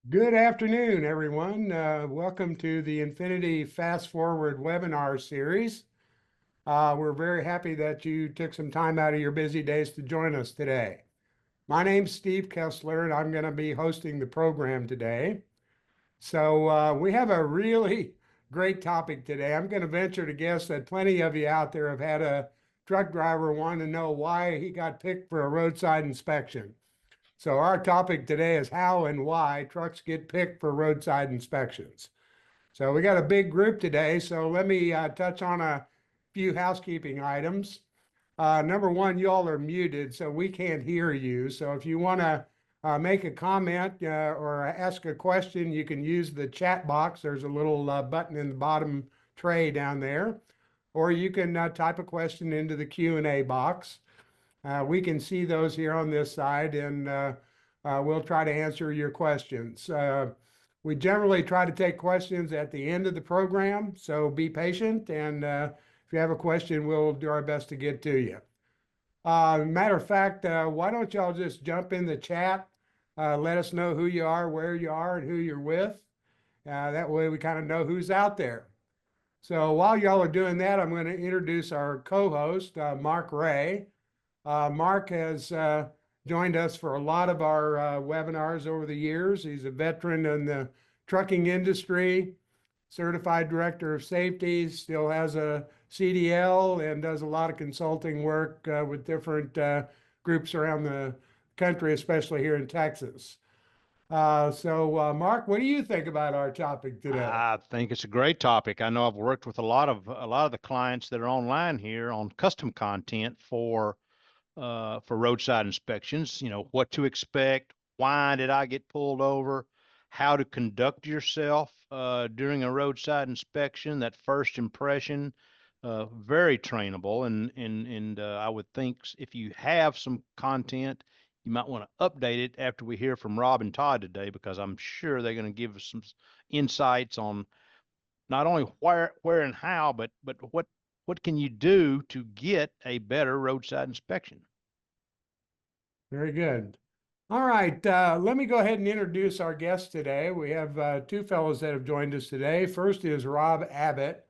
Good afternoon, everyone. Welcome to the Infinity Fast Forward webinar series. We're very happy that you took some time out of your busy days to join us today. My name's Steve Kessler, and I'm going to be hosting the program today. So we have a really great topic today. I'm going to venture to guess that plenty of you out there have had a truck driver want to know why he got picked for a roadside inspection. So our topic today is how and why trucks get picked for roadside inspections. So we got a big group today, so let me touch on a few housekeeping items. Number one, y'all are muted, so we can't hear you. So if you want to make a comment or ask a question, you can use the chat box. There's a little button in the bottom tray down there, or you can type a question into the Q&A box. We can see those here on this side, and we'll try to answer your questions. We generally try to take questions at the end of the program, so be patient, and if you have a question, we'll do our best to get to you. Matter of fact, why don't y'all just jump in the chat, let us know who you are, where you are, and who you're with. That way we kind of know who's out there. So while y'all are doing that, I'm going to introduce our co-host, Mark Ray. Mark has joined us for a lot of our webinars over the years. He's a veteran in the trucking industry, certified director of safety, still has a CDL, and does a lot of consulting work with different groups around the country, especially here in Texas. Mark, what do you think about our topic today? I think it's a great topic. I know I've worked with a lot of the clients that are online here on custom content for roadside inspections. You know, what to expect, why did I get pulled over, how to conduct yourself during a roadside inspection, that first impression, very trainable. And I would think if you have some content, you might want to update it after we hear from Rob and Todd today, because I'm sure they're going to give us some insights on not only where and how, but what can you do to get a better roadside inspection. Very good. All right, let me go ahead and introduce our guests today. We have two fellows that have joined us today. First is Rob Abbott.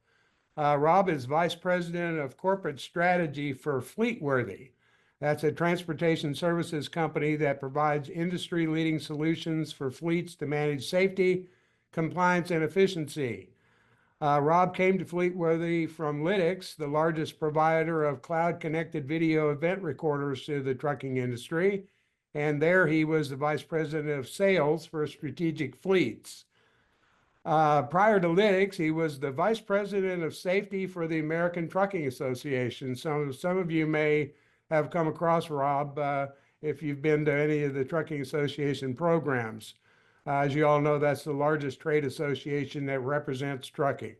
Rob is Vice President of Corporate Strategy for Fleetworthy. That's a transportation services company that provides industry-leading solutions for fleets to manage safety, compliance, and efficiency. Rob came to Fleetworthy from Lytx, the largest provider of cloud-connected video event recorders to the trucking industry. And there he was the Vice President of Sales for Strategic Fleets. Prior to Lytx, he was the Vice President of Safety for the American Trucking Association. Some of you may have come across Rob if you've been to any of the Trucking Association programs. As you all know, that's the largest trade association that represents trucking.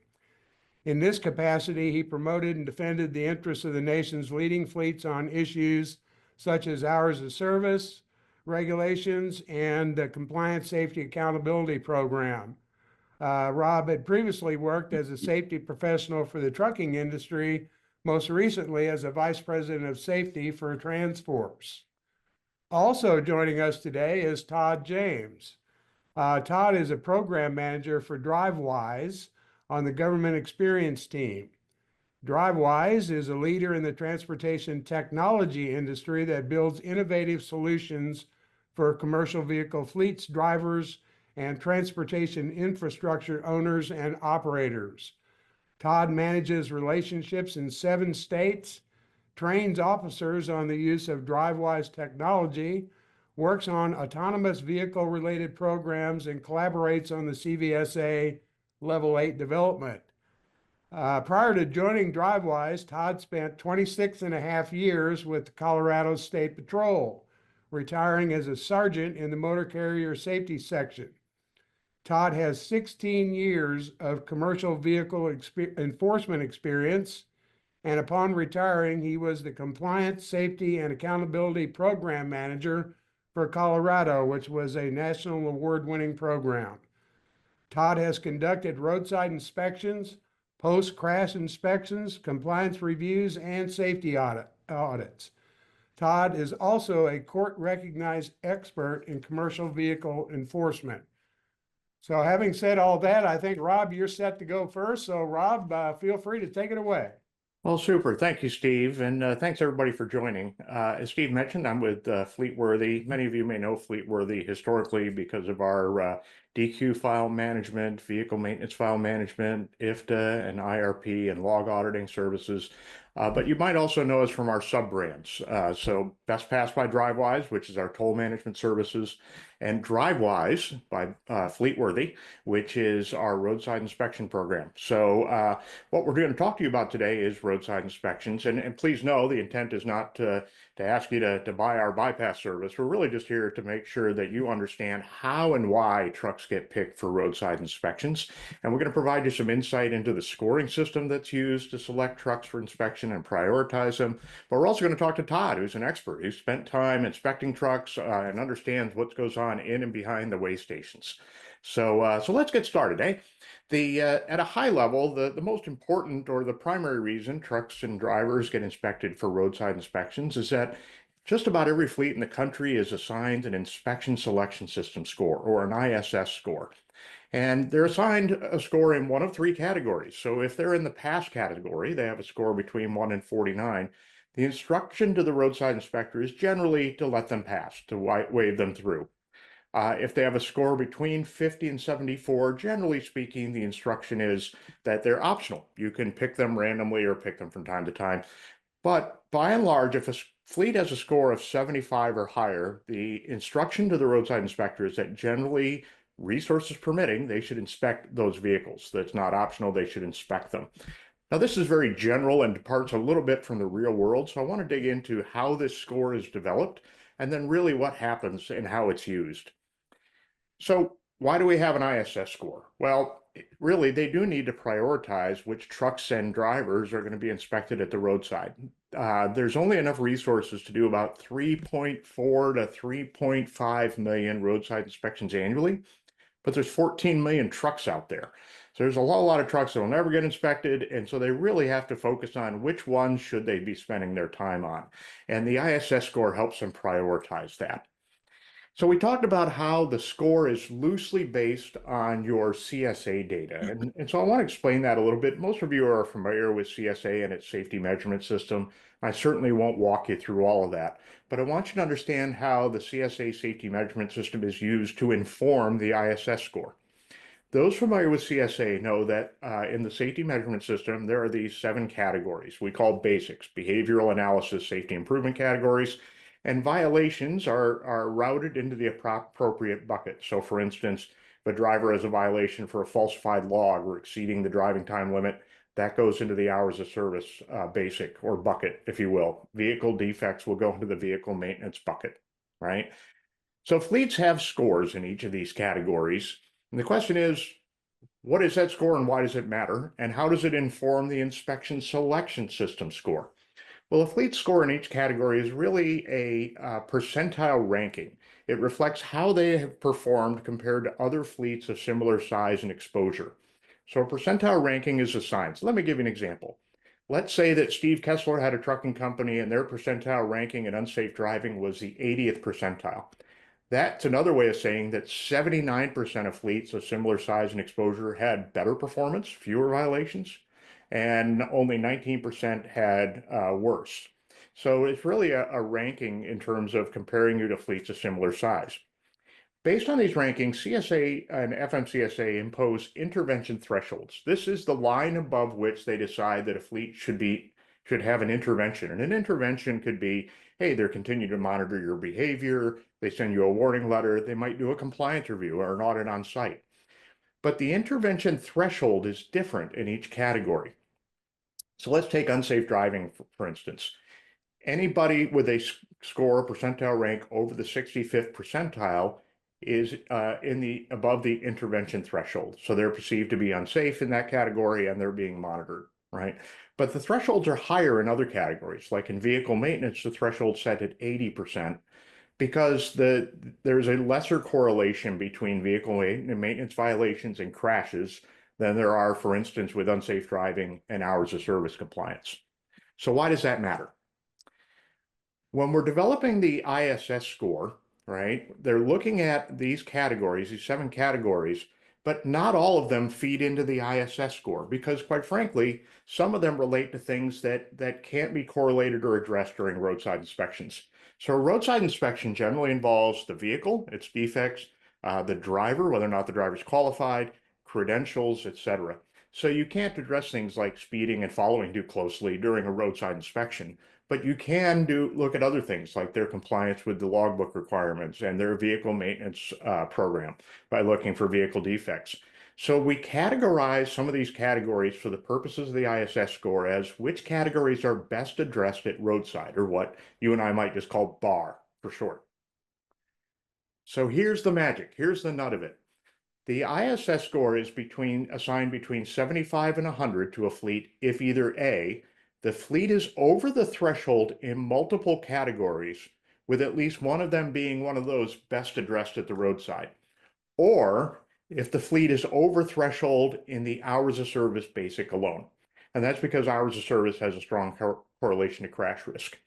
In this capacity, he promoted and defended the interests of the nation's leading fleets on issues such as hours of service, regulations, and the Compliance Safety Accountability Program. Rob had previously worked as a safety professional for the trucking industry, most recently as a vice president of safety for Transforce. Also joining us today is Todd James. Todd is a program manager for DriveWise on the government experience team. DriveWise is a leader in the transportation technology industry that builds innovative solutions for commercial vehicle fleets, drivers, and transportation infrastructure owners and operators. Todd manages relationships in 7 states, trains officers on the use of DriveWise technology, works on autonomous vehicle-related programs, and collaborates on the CVSA Level 8 development. Prior to joining DriveWise, Todd spent 26.5 years with the Colorado State Patrol, retiring as a sergeant in the motor carrier safety section. Todd has 16 years of commercial vehicle enforcement experience, and upon retiring, he was the Compliance, Safety, and Accountability Program Manager for Colorado, which was a national award-winning program. Todd has conducted roadside inspections, post-crash inspections, compliance reviews, and safety audits. Todd is also a court-recognized expert in commercial vehicle enforcement. So having said all that, I think Rob, you're set to go first. So Rob, feel free to take it away. Well, super. Thank you, Steve. And thanks everybody for joining. As Steve mentioned, I'm with Fleetworthy. Many of you may know Fleetworthy historically because of our DQ file management, vehicle maintenance file management, IFTA and IRP and log auditing services. But you might also know us from our sub brands. So Best Pass by Drivewise, which is our toll management services, and Drivewise by Fleetworthy, which is our roadside inspection program. So what we're going to talk to you about today is roadside inspections. And please know the intent is not to ask you to buy our bypass service. We're really just here to make sure that you understand how and why trucks get picked for roadside inspections. And we're going to provide you some insight into the scoring system that's used to select trucks for inspection and prioritize them. But we're also going to talk to Todd, who's an expert who's spent time inspecting trucks and understands what goes on in and behind the weigh stations. So let's get started, eh? At a high level, the most important or the primary reason trucks and drivers get inspected for roadside inspections is that just about every fleet in the country is assigned an inspection selection system score, or an ISS score. And they're assigned a score in one of three categories. So if they're in the pass category, they have a score between 1 and 49. The instruction to the roadside inspector is generally to let them pass, to wave them through. If they have a score between 50 and 74, generally speaking, the instruction is that they're optional. You can pick them randomly or pick them from time to time. But by and large, if a fleet has a score of 75 or higher, the instruction to the roadside inspector is that generally, resources permitting, they should inspect those vehicles. That's not optional, they should inspect them. Now, this is very general and departs a little bit from the real world, so I want to dig into how this score is developed and then really what happens and how it's used. So why do we have an ISS score? Well, really, they do need to prioritize which trucks and drivers are going to be inspected at the roadside. There's only enough resources to do about 3.4 to 3.5 million roadside inspections annually, but there's 14 million trucks out there. So there's a lot of trucks that will never get inspected, and so they really have to focus on which ones should they be spending their time on. And the ISS score helps them prioritize that. So we talked about how the score is loosely based on your CSA data. And so I want to explain that a little bit. Most of you are familiar with CSA and its safety measurement system. I certainly won't walk you through all of that, but I want you to understand how the CSA safety measurement system is used to inform the ISS score. Those familiar with CSA know that in the safety measurement system, there are these 7 categories we call basics, behavioral analysis, safety improvement categories, and violations are routed into the appropriate bucket. So for instance, if a driver has a violation for a falsified log or exceeding the driving time limit, that goes into the hours of service basic or bucket, if you will. Vehicle defects will go into the vehicle maintenance bucket, right? So fleets have scores in each of these categories. And the question is, what is that score and why does it matter? And how does it inform the inspection selection system score? Well, a fleet score in each category is really a percentile ranking. It reflects how they have performed compared to other fleets of similar size and exposure. So a percentile ranking is assigned. So let me give you an example. Let's say that Steve Kessler had a trucking company and their percentile ranking in unsafe driving was the 80th percentile. That's another way of saying that 79% of fleets of similar size and exposure had better performance, fewer violations, and only 19% had worse. So it's really a ranking in terms of comparing you to fleets of similar size. Based on these rankings, CSA and FMCSA impose intervention thresholds. This is the line above which they decide that a fleet should have an intervention. And an intervention could be, hey, they're continuing to monitor your behavior, they send you a warning letter, they might do a compliance review or an audit on site. But the intervention threshold is different in each category. So let's take unsafe driving, for instance. Anybody with a score percentile rank over the 65th percentile is above the intervention threshold. So they're perceived to be unsafe in that category and they're being monitored, right? But the thresholds are higher in other categories, like in vehicle maintenance, the threshold set at 80%, because there's a lesser correlation between vehicle maintenance violations and crashes than there are, for instance, with unsafe driving and hours of service compliance. So why does that matter? When we're developing the ISS score, right, they're looking at these categories, these 7 categories, but not all of them feed into the ISS score because, quite frankly, some of them relate to things that can't be correlated or addressed during roadside inspections. So a roadside inspection generally involves the vehicle, its defects, the driver, whether or not the driver is qualified, credentials, etc. So you can't address things like speeding and following too closely during a roadside inspection, but you can look at other things like their compliance with the logbook requirements and their vehicle maintenance program by looking for vehicle defects. So we categorize some of these categories for the purposes of the ISS score as which categories are best addressed at roadside, or what you and I might just call BAR for short. So here's the magic. Here's the nut of it. The ISS score is assigned between 75 and 100 to a fleet if either A, the fleet is over the threshold in multiple categories, with at least one of them being one of those best addressed at the roadside, or if the fleet is over threshold in the hours of service basic alone. And that's because hours of service has a strong correlation to crash risk.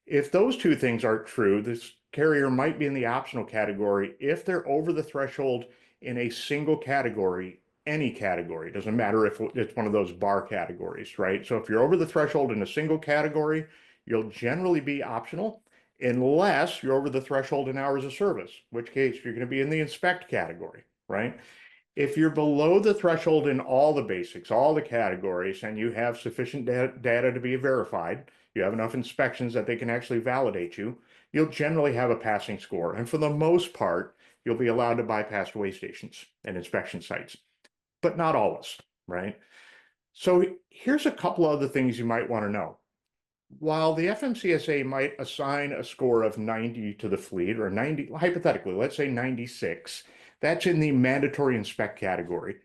If those two things aren't true, this carrier might be in the optional category if they're over the threshold in a single category, any category. It doesn't matter if it's one of those bar categories, right? So if you're over the threshold in a single category, you'll generally be optional unless you're over the threshold in hours of service, in which case you're going to be in the inspect category, right? If you're below the threshold in all the basics, all the categories, and you have sufficient data to be verified, you have enough inspections that they can actually validate you, you'll generally have a passing score. And for the most part, you'll be allowed to bypass way stations and inspection sites, but not always, right? So here's a couple other things you might want to know. While the FMCSA might assign a score of 90 to the fleet, or 90, hypothetically, let's say 96, that's in the mandatory inspect category.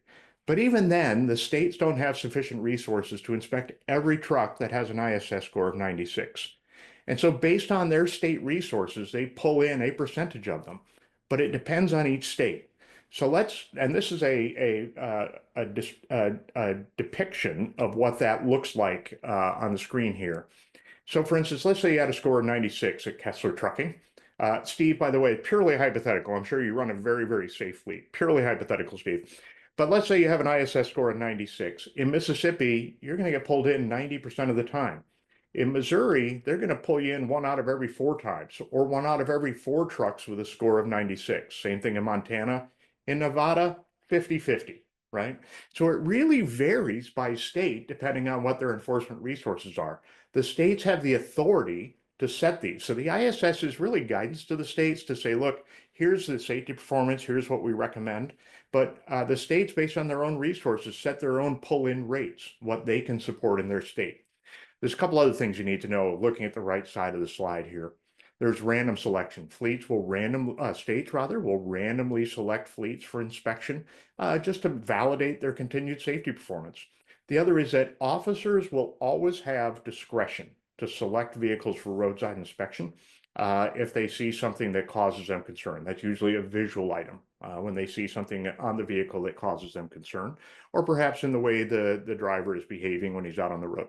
But even then, the states don't have sufficient resources to inspect every truck that has an ISS score of 96. And so based on their state resources, they pull in a percentage of them, but it depends on each state. So and this is a depiction of what that looks like on the screen here. So for instance, let's say you had a score of 96 at Kessler Trucking. Steve, by the way, purely hypothetical. I'm sure you run a very, very safe fleet. Purely hypothetical, Steve. But let's say you have an ISS score of 96. In Mississippi, you're going to get pulled in 90% of the time. In Missouri, they're going to pull you in 1 out of every 4 times, or 1 out of every 4 trucks with a score of 96. Same thing in Montana. In Nevada, 50-50, right? So it really varies by state depending on what their enforcement resources are. The states have the authority to set these. So the ISS is really guidance to the states to say, look, here's the safety performance, here's what we recommend. But the states, based on their own resources, set their own pull-in rates, what they can support in their state. There's a couple other things you need to know looking at the right side of the slide here. There's random selection. States will randomly select fleets for inspection just to validate their continued safety performance. The other is that officers will always have discretion to select vehicles for roadside inspection if they see something that causes them concern. That's usually a visual item when they see something on the vehicle that causes them concern, or perhaps in the way the driver is behaving when he's out on the road.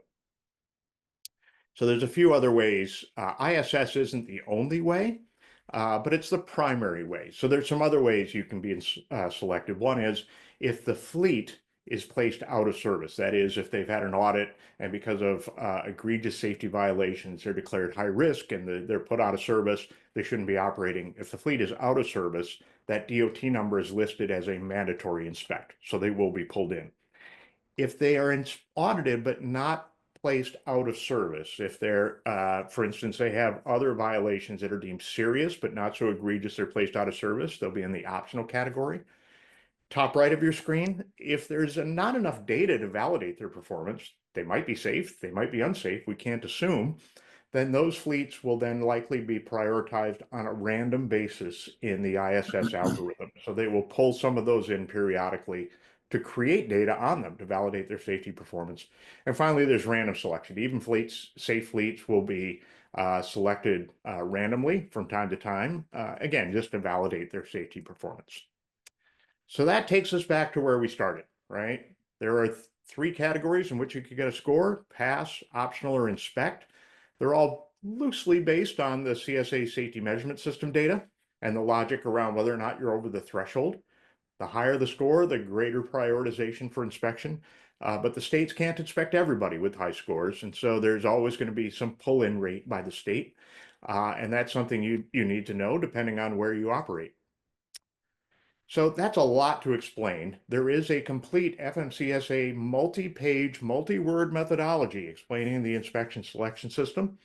So there's a few other ways. ISS isn't the only way, but it's the primary way. So there's some other ways you can be selected. One is if the fleet is placed out of service. That is, if they've had an audit and because of egregious safety violations, they're declared high risk and they're put out of service, they shouldn't be operating. If the fleet is out of service, that DOT number is listed as a mandatory inspect, so they will be pulled in. If they are audited but not placed out of service, if they're, for instance, they have other violations that are deemed serious but not so egregious they're placed out of service, they'll be in the optional category. Top right of your screen, if there's not enough data to validate their performance, they might be safe, they might be unsafe, we can't assume, then those fleets will then likely be prioritized on a random basis in the ISS algorithm. So they will pull some of those in periodically to create data on them to validate their safety performance. And finally, there's random selection. Even safe fleets will be selected randomly from time to time, again, just to validate their safety performance. So that takes us back to where we started, right? There are 3 categories in which you could get a score: pass, optional, or inspect. They're all loosely based on the CSA safety measurement system data and the logic around whether or not you're over the threshold. The higher the score, the greater prioritization for inspection. But the states can't inspect everybody with high scores. And so there's always going to be some pull-in rate by the state. And that's something you need to know depending on where you operate. So that's a lot to explain. There is a complete FMCSA multi-page, multi-word methodology explaining the inspection selection system.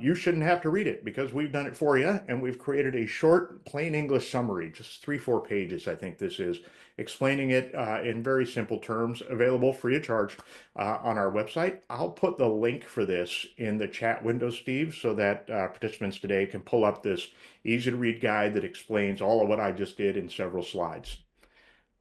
You shouldn't have to read it because we've done it for you, and we've created a short, plain English summary, just 3-4 pages, I think this is, explaining it in very simple terms, available free of charge on our website. I'll put the link for this in the chat window, Steve, so that participants today can pull up this easy to read guide that explains all of what I just did in several slides.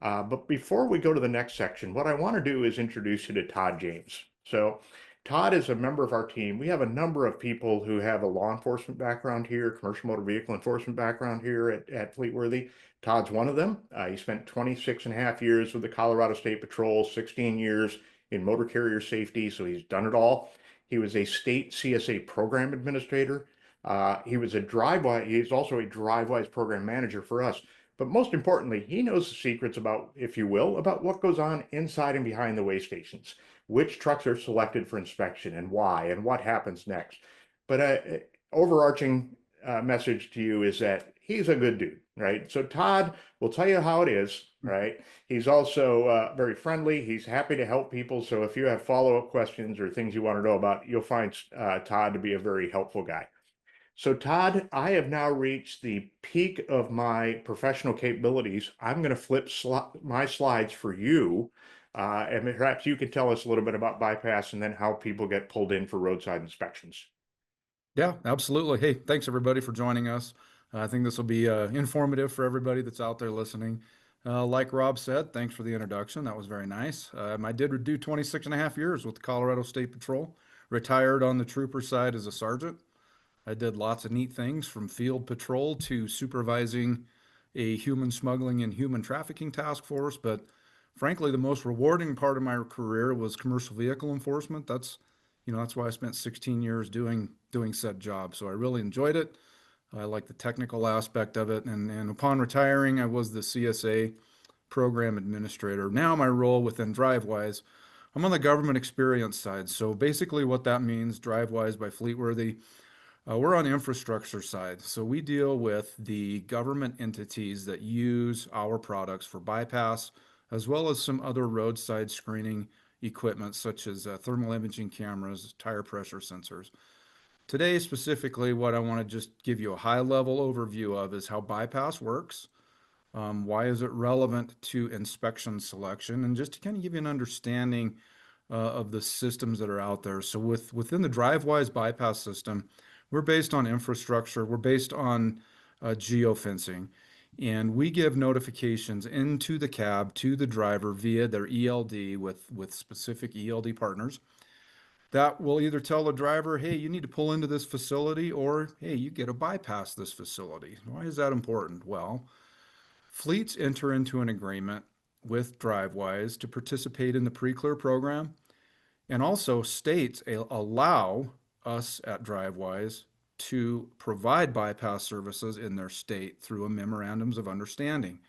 But before we go to the next section, what I want to do is introduce you to Todd James. So Todd is a member of our team. We have a number of people who have a law enforcement background here, commercial motor vehicle enforcement background here at Fleetworthy. Todd's one of them. He spent 26 and a half years with the Colorado State Patrol, 16 years in motor carrier safety, so he's done it all. He was a state CSA program administrator. He's also a DriveWise program manager for us. But most importantly, he knows the secrets about, if you will, about what goes on inside and behind the weigh stations, which trucks are selected for inspection and why, and what happens next. But overarching message to you is that he's a good dude, right? So Todd will tell you how it is, right? He's also very friendly. He's happy to help people. So if you have follow-up questions or things you want to know about, you'll find Todd to be a very helpful guy. So Todd, I have now reached the peak of my professional capabilities. I'm going to flip my slides for you. And perhaps you could tell us a little bit about bypass and then how people get pulled in for roadside inspections. Yeah, absolutely. Hey, thanks everybody for joining us. I think this will be informative for everybody that's out there listening. Like Rob said, thanks for the introduction. That was very nice. I did do 26 and a half years with the Colorado State Patrol, retired on the trooper side as a sergeant. I did lots of neat things from field patrol to supervising a human smuggling and human trafficking task force. But frankly, the most rewarding part of my career was commercial vehicle enforcement. That's why I spent 16 years doing said job. So I really enjoyed it. I like the technical aspect of it. And upon retiring, I was the CSA program administrator. Now my role within DriveWise, I'm on the government experience side. So basically what that means, DriveWise by Fleetworthy, we're on the infrastructure side. So we deal with the government entities that use our products for bypass, as well as some other roadside screening equipment, such as thermal imaging cameras, tire pressure sensors. Today, specifically, what I want to just give you a high-level overview of is how bypass works. Why is it relevant to inspection selection? And just to kind of give you an understanding of the systems that are out there. So within the DriveWise bypass system, we're based on infrastructure. We're based on geofencing. And we give notifications into the cab to the driver via their ELD with specific ELD partners that will either tell the driver, hey, you need to pull into this facility, or hey, you get to bypass this facility. Why is that important? Well, fleets enter into an agreement with DriveWise to participate in the pre-clear program, and also states allow us at DriveWise to provide bypass services in their state through a memorandums of understanding.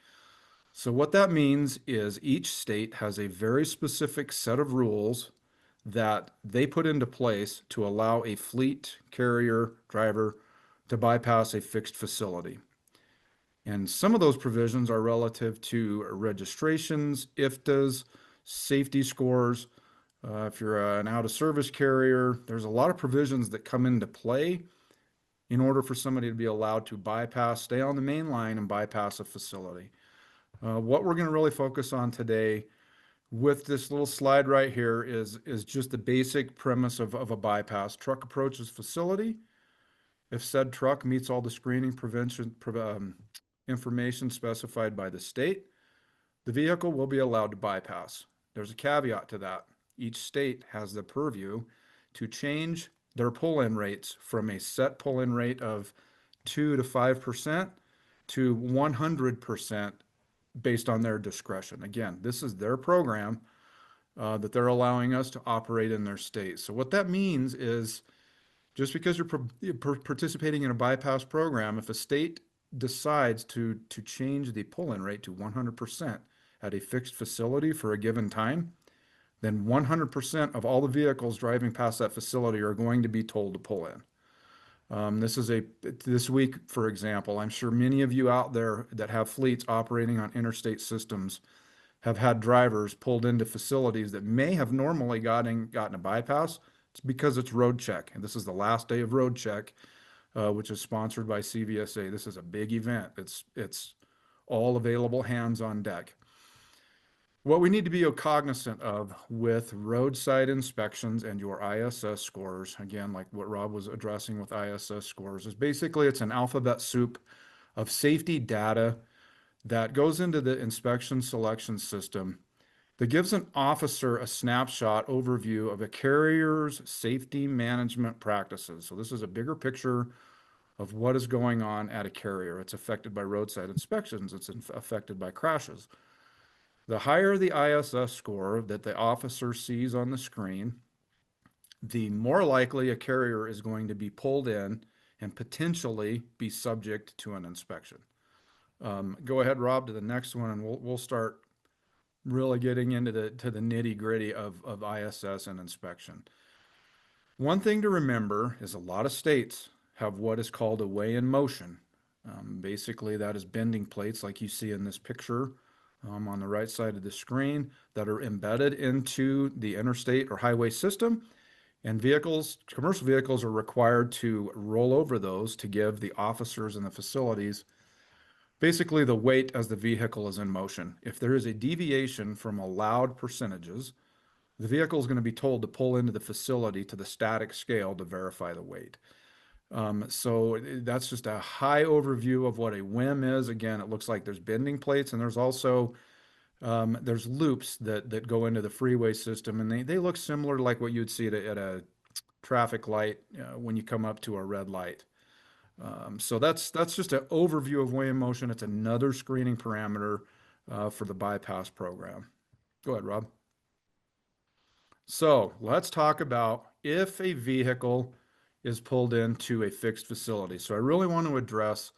So what that means is each state has a very specific set of rules that they put into place to allow a fleet carrier driver to bypass a fixed facility. And some of those provisions are relative to registrations, IFTAs, safety scores. If you're an out-of-service carrier, there's a lot of provisions that come into play in order for somebody to be allowed to stay on the main line and bypass a facility. What we're going to really focus on today with this little slide right here is just the basic premise of a bypass. Truck approaches facility. If said truck meets all the screening prevention information specified by the state, the vehicle will be allowed to bypass. There's a caveat to that. Each state has the purview to change their pull-in rates from a set pull-in rate of 2 to 5% to 100% based on their discretion. Again, this is their program that they're allowing us to operate in their state. So what that means is just because you're participating in a bypass program, if a state decides to change the pull-in rate to 100% at a fixed facility for a given time, then 100% of all the vehicles driving past that facility are going to be told to pull in. This week, for example, I'm sure many of you out there that have fleets operating on interstate systems have had drivers pulled into facilities that may have normally gotten a bypass. It's because it's road check, and this is the last day of road check, which is sponsored by CVSA. This is a big event. It's all available hands on deck. What we need to be cognizant of with roadside inspections and your ISS scores, again, like what Rob was addressing with ISS scores, is basically it's an alphabet soup of safety data that goes into the inspection selection system that gives an officer a snapshot overview of a carrier's safety management practices. So this is a bigger picture of what is going on at a carrier. It's affected by roadside inspections. It's affected by crashes. The higher the ISS score that the officer sees on the screen, the more likely a carrier is going to be pulled in and potentially be subject to an inspection. Go ahead, Rob, to the next one, and we'll start really getting into the nitty gritty of ISS and inspection. One thing to remember is a lot of states have what is called a weigh in motion. Basically, that is bending plates like you see in this picture on the right side of the screen that are embedded into the interstate or highway system. And commercial vehicles are required to roll over those to give the officers in the facilities basically the weight as the vehicle is in motion. If there is a deviation from allowed percentages, the vehicle is going to be told to pull into the facility to the static scale to verify the weight. So that's just a high overview of what a WIM is. Again, it looks like there's bending plates, and there's also there's loops that go into the freeway system, and they look similar to like what you'd see at a traffic light when you come up to a red light. So that's just an overview of weigh in motion. It's another screening parameter for the bypass program. Go ahead, Rob. So let's talk about if a vehicle is pulled into a fixed facility. So I really want to address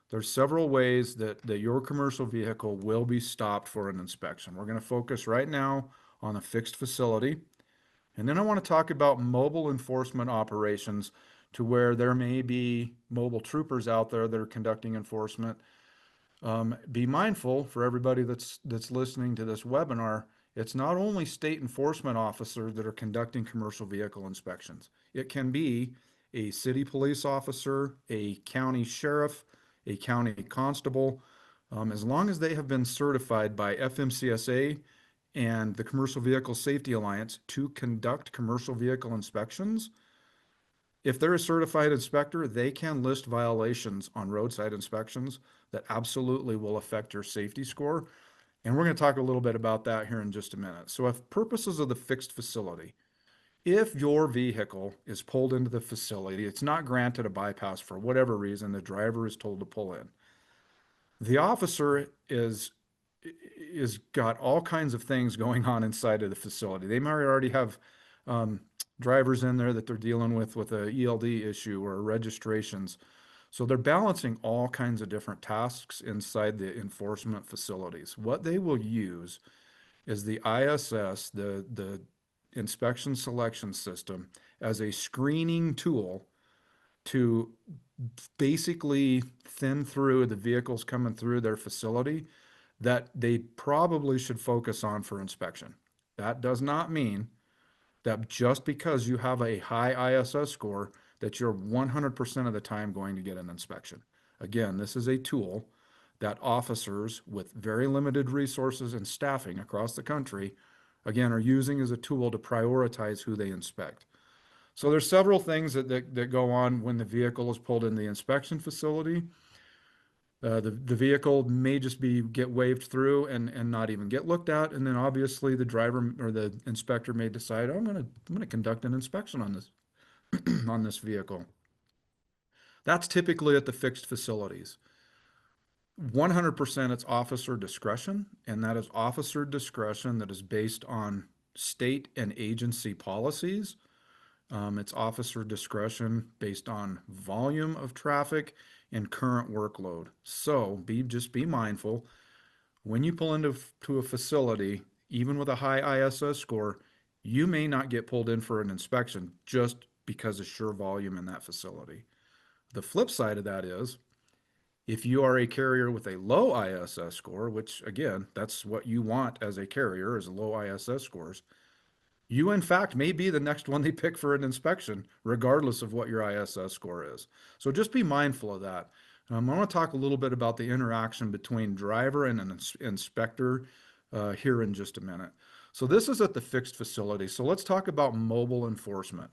there's several ways that your commercial vehicle will be stopped for an inspection. We're going to focus right now on a fixed facility. And then I want to talk about mobile enforcement operations to where there may be mobile troopers out there that are conducting enforcement. Be mindful for everybody that's listening to this webinar, it's not only state enforcement officers that are conducting commercial vehicle inspections. It can be a city police officer, a county sheriff, a county constable, as long as they have been certified by FMCSA and the Commercial Vehicle Safety Alliance to conduct commercial vehicle inspections. If they're a certified inspector, they can list violations on roadside inspections that absolutely will affect your safety score. And we're going to talk a little bit about that here in just a minute. So if purposes of the fixed facility, if your vehicle is pulled into the facility, it's not granted a bypass for whatever reason, the driver is told to pull in. The officer is got all kinds of things going on inside of the facility. They might already have drivers in there that they're dealing with a ELD issue or registrations. So they're balancing all kinds of different tasks inside the enforcement facilities. What they will use is the ISS, the inspection selection system, as a screening tool to basically thin through the vehicles coming through their facility that they probably should focus on for inspection. That does not mean that just because you have a high ISS score that you're 100% of the time going to get an inspection. Again, this is a tool that officers with very limited resources and staffing across the country, again, are using as a tool to prioritize who they inspect. So there's several things that go on when the vehicle is pulled in the inspection facility. The vehicle may just get waved through and not even get looked at, and then obviously the driver or the inspector may decide, oh, I'm gonna conduct an inspection on this on this vehicle. That's typically at the fixed facilities. 100% it's officer discretion, and that is officer discretion that is based on state and agency policies. It's officer discretion based on volume of traffic and current workload. So just be mindful when you pull into to a facility, even with a high ISS score, you may not get pulled in for an inspection just because of sheer volume in that facility. The flip side of that is if you are a carrier with a low ISS score, which again, that's what you want as a carrier is low ISS scores, you in fact may be the next one they pick for an inspection, regardless of what your ISS score is. So just be mindful of that. I want to talk a little bit about the interaction between driver and an inspector here in just a minute. So this is at the fixed facility. So let's talk about mobile enforcement.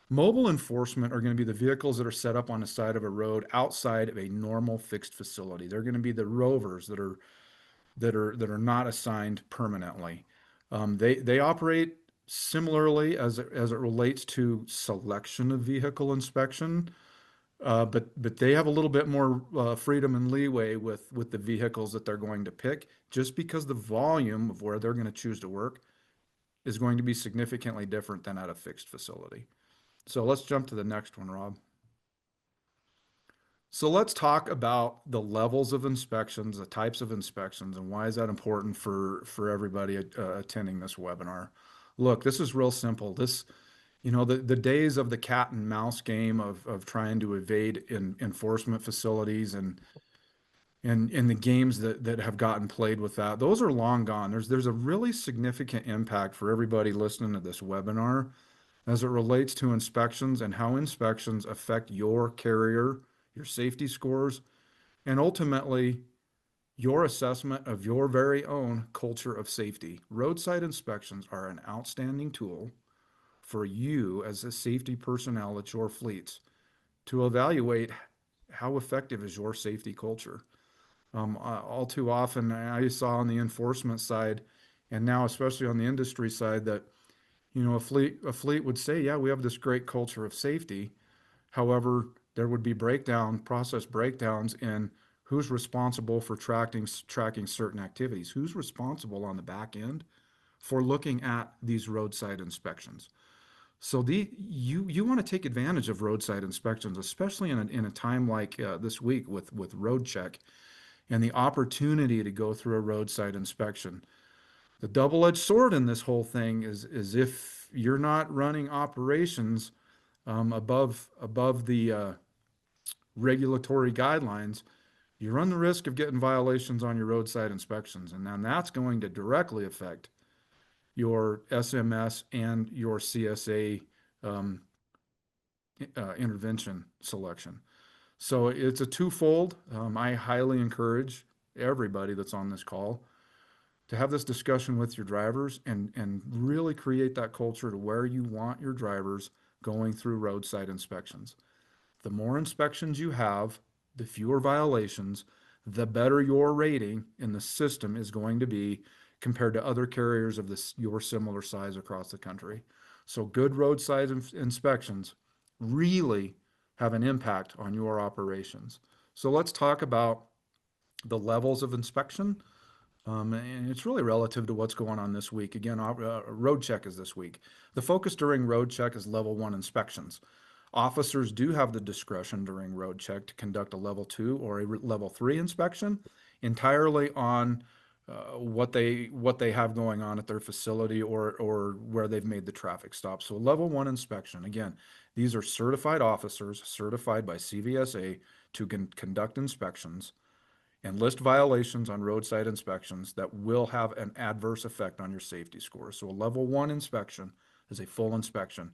Mobile enforcement are going to be the vehicles that are set up on the side of a road outside of a normal fixed facility. They're going to be the rovers that are not assigned permanently. They operate similarly as it relates to selection of vehicle inspection, but they have a little bit more freedom and leeway with the vehicles that they're going to pick, just because the volume of where they're going to choose to work is going to be significantly different than at a fixed facility. So let's jump to the next one, Rob. So let's talk about the levels of inspections, the types of inspections, and why is that important for everybody attending this webinar. Look, this is real simple. The days of the cat and mouse game of trying to evade enforcement facilities and the games that have gotten played with that, those are long gone. There's a really significant impact for everybody listening to this webinar as it relates to inspections and how inspections affect your carrier, your safety scores, and ultimately your assessment of your very own culture of safety. Roadside inspections are an outstanding tool for you as a safety personnel at your fleets to evaluate how effective is your safety culture. All too often, I saw on the enforcement side, and now especially on the industry side, that a fleet would say, yeah, we have this great culture of safety. However, there would be process breakdowns in who's responsible for tracking certain activities, who's responsible on the back end for looking at these roadside inspections. So you want to take advantage of roadside inspections, especially in a time like this week with road check and the opportunity to go through a roadside inspection. The double-edged sword in this whole thing is if you're not running operations above the regulatory guidelines, you run the risk of getting violations on your roadside inspections, and then that's going to directly affect your SMS and your CSA intervention selection. So it's a twofold. I highly encourage everybody that's on this call to have this discussion with your drivers and really create that culture to where you want your drivers going through roadside inspections. The more inspections you have, the fewer violations, the better your rating in the system is going to be compared to other carriers of your similar size across the country. So good roadside inspections really have an impact on your operations. So let's talk about the levels of inspection. And it's really relative to what's going on this week. Again, road check is this week. The focus during road check is level 1 inspections. Officers do have the discretion during road check to conduct a level 2 or a level 3 inspection entirely on what they have going on at their facility or where they've made the traffic stop. So level 1 inspection, again, these are certified officers certified by CVSA to conduct inspections and list violations on roadside inspections that will have an adverse effect on your safety score. So a level 1 inspection is a full inspection.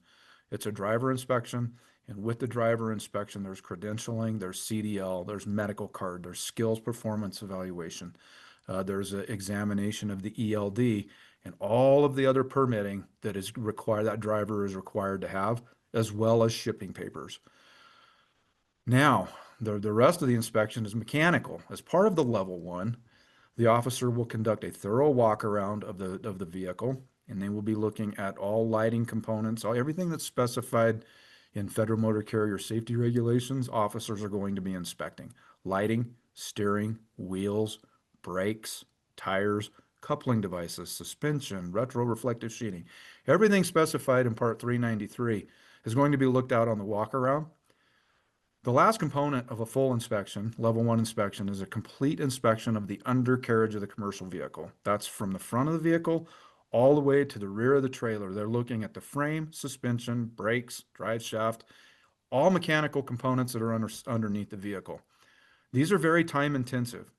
It's a driver inspection, and with the driver inspection, there's credentialing, there's CDL, there's medical card, there's skills performance evaluation, there's an examination of the ELD, and all of the other permitting that is required, that driver is required to have, as well as shipping papers. Now, the rest of the inspection is mechanical. As part of the level 1, the officer will conduct a thorough walk around of the vehicle, and they will be looking at all lighting components, everything that's specified in Federal Motor Carrier Safety Regulations. Officers are going to be inspecting lighting, steering, wheels, brakes, tires, coupling devices, suspension, retroreflective sheeting. Everything specified in Part 393 is going to be looked at on the walk around. The last component of a full inspection, level 1 inspection, is a complete inspection of the undercarriage of the commercial vehicle. That's from the front of the vehicle all the way to the rear of the trailer. They're looking at the frame, suspension, brakes, drive shaft, all mechanical components that are underneath the vehicle. These are very time intensive.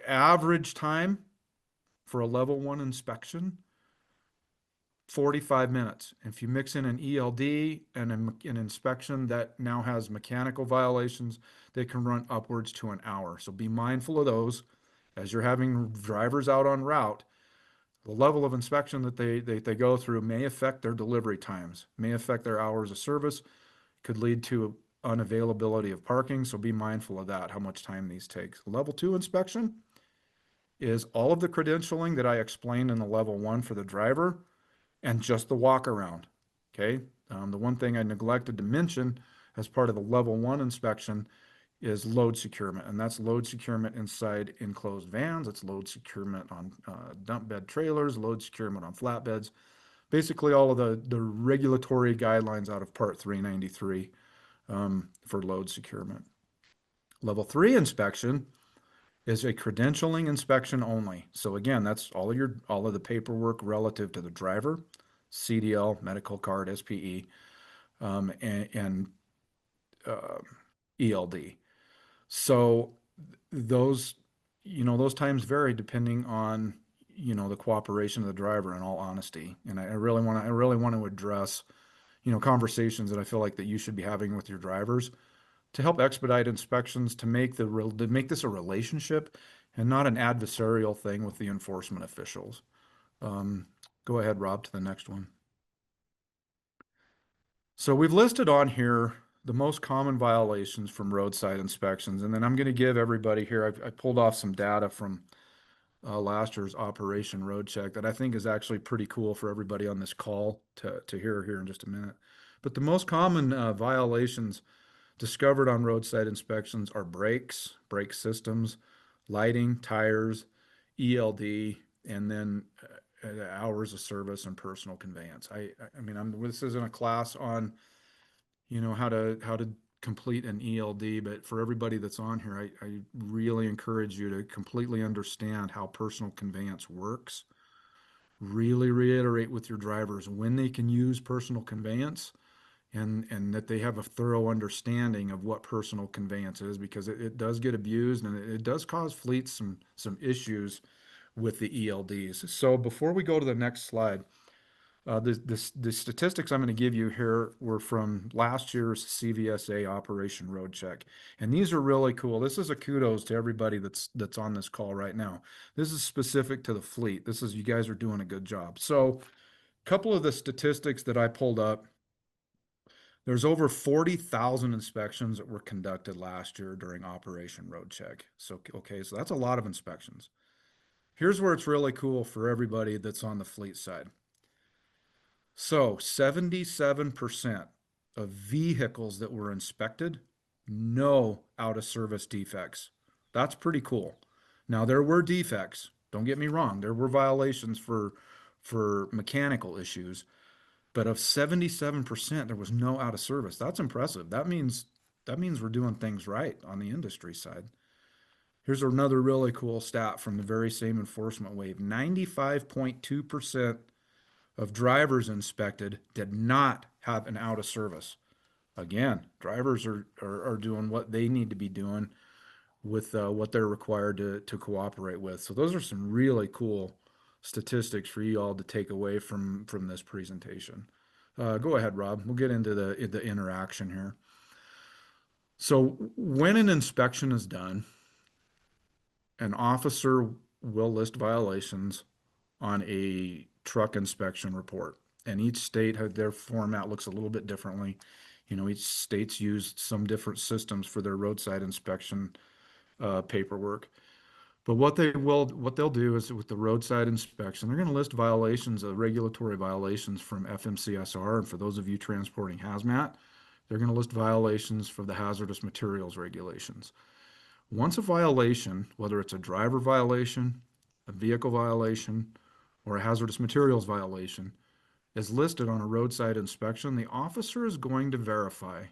Average time for a level 1 inspection, 45 minutes. If you mix in an ELD and an inspection that now has mechanical violations, they can run upwards to an hour. So be mindful of those as you're having drivers out on route. The level of inspection that they go through may affect their delivery times, may affect their hours of service, could lead to unavailability of parking. So be mindful of that, how much time these take. Level 2 inspection is all of the credentialing that I explained in the level 1 for the driver and just the walk around. Okay. The one thing I neglected to mention as part of the level 1 inspection is load securement, and that's load securement inside enclosed vans. It's load securement on dump bed trailers, load securement on flatbeds, basically all of the regulatory guidelines out of Part 393 for load securement. Level 3 inspection is a credentialing inspection only. So again, that's all of the paperwork relative to the driver, CDL, medical card, SPE, and ELD. So those times vary depending on the cooperation of the driver, in all honesty. And I really want to address conversations that I feel like that you should be having with your drivers to help expedite inspections, to make this a relationship and not an adversarial thing with the enforcement officials. Go ahead, Rob, to the next one. So we've listed on here the most common violations from roadside inspections, and then I'm going to give everybody here, I pulled off some data from last year's Operation Road Check that I think is actually pretty cool for everybody on this call to hear here in just a minute. But the most common violations discovered on roadside inspections are brakes, brake systems, lighting, tires, ELD, and then hours of service and personal conveyance. I mean, this isn't a class on, how to complete an ELD, but for everybody that's on here, I really encourage you to completely understand how personal conveyance works. Really reiterate with your drivers when they can use personal conveyance, and that they have a thorough understanding of what personal conveyance is, because it does get abused and it does cause fleets some issues with the ELDs. So before we go to the next slide, the statistics I'm going to give you here were from last year's CVSA Operation Road Check, and these are really cool. This is a kudos to everybody that's on this call right now. This is specific to the fleet. You guys are doing a good job. So a couple of the statistics that I pulled up. There's over 40,000 inspections that were conducted last year during Operation Road Check. So, okay, so that's a lot of inspections. Here's where it's really cool for everybody that's on the fleet side. So 77% of vehicles that were inspected, no out of service defects. That's pretty cool. Now there were defects. Don't get me wrong. There were violations for mechanical issues. But of 77%, there was no out of service. That's impressive. That means we're doing things right on the industry side. Here's another really cool stat from the very same enforcement wave. 95.2% of drivers inspected did not have an out of service. Again, drivers are doing what they need to be doing with what they're required to cooperate with. So those are some really cool statistics for you all to take away from this presentation. Go ahead, Rob. We'll get into the interaction here. So when an inspection is done, an officer will list violations on a truck inspection report. And each state, their format looks a little bit differently. Each state's used some different systems for their roadside inspection paperwork. But what they'll do is with the roadside inspection, they're going to list violations, regulatory violations from FMCSR. And for those of you transporting hazmat, they're going to list violations for the hazardous materials regulations. Once a violation, whether it's a driver violation, a vehicle violation, or a hazardous materials violation, is listed on a roadside inspection, the officer is going to verify